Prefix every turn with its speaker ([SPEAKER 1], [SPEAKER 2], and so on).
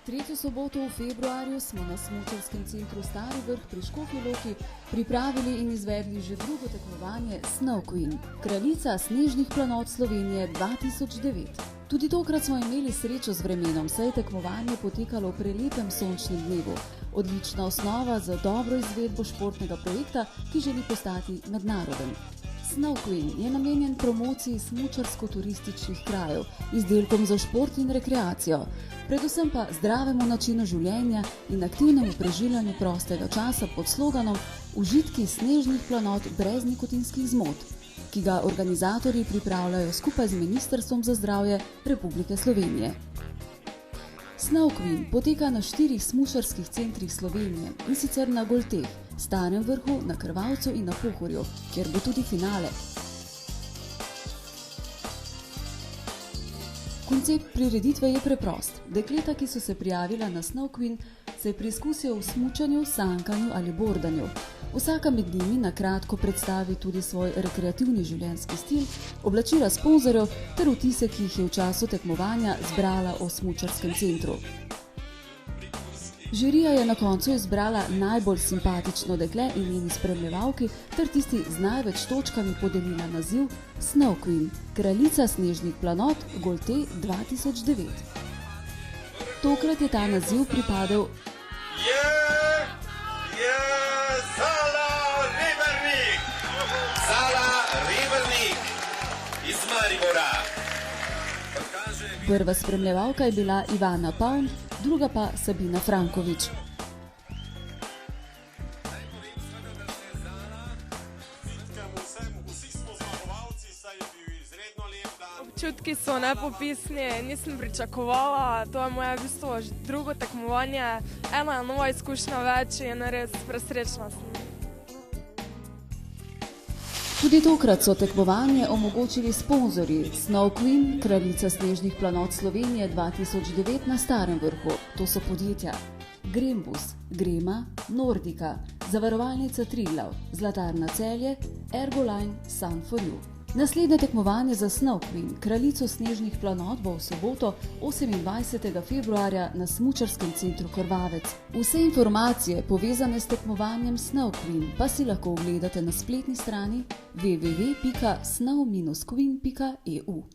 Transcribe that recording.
[SPEAKER 1] Tretjo soboto v februarju smo na smučarskem centru Stari Vrh pri Škofji Loki pripravili in izvedli že drugo tekmovanje Snow Queen, kraljica snežnih planot Slovenije 2009. Tudi tokrat smo imeli srečo z vremenom, saj je tekmovanje potekalo v prelepem sončnem dnevu. Odlična osnova za dobro izvedbo športnega projekta, ki želi postati mednaroden. Snow Queen je namenjen promociji smučarsko-turističnih krajev, izdelkom za šport in rekreacijo, predvsem pa zdravemu načinu življenja in aktivnemu preživljanju prostega časa pod sloganom Užitki snežnih planot brez nikotinskih zmot, ki ga organizatorji pripravljajo skupaj z Ministrstvom za zdravje Republike Slovenije. Snow Queen poteka na 4 smučarskih centrih Slovenije, in sicer na Golteh, Starem Vrhu, na Krvavcu in na Pohorju, kjer bo tudi finale. Koncept prireditve je preprost. Dekleta, ki so se prijavila na Snow Queen, se preizkusijo v smučanju, sankanju ali bordanju. Vsaka med njimi na kratko predstavi tudi svoj rekreativni življenjski stil, oblačila sponzorjev ter vtise, ki jih je v času tekmovanja zbrala o smučarskem centru. Žirija je na koncu izbrala najbolj simpatično dekle in njeni spremljevalki ter tisti z največ točkami podelila naziv Snow Queen, kraljica snežnih planot Golteh 2009. Tokrat je ta naziv pripadel Prva spremljevalka je bila Ivana Pavn, druga pa Sabina Frankovič.
[SPEAKER 2] Občutki so nepopisni, nisem pričakovala, to je moje v bistvu drugo tekmovanje, ena nova izkušnja več in res presrečna sem.
[SPEAKER 1] Tudi tokrat so tekmovanje omogočili sponzorji Snow Queen, kraljica snežnih planot Slovenije 2009 na Starem Vrhu. To so podjetja Grembus, Grema, Nordika, Zavarovalnica Triglav, Zlatarna Celje, Ergoline, Sun4U. Naslednje tekmovanje za Snow Queen, kraljico snežnih planot, bo v soboto 28. februarja na smučarskem centru Krvavec. Vse informacije povezane s tekmovanjem Snow Queen pa si lahko ogledate na spletni strani www.snow-queen.eu.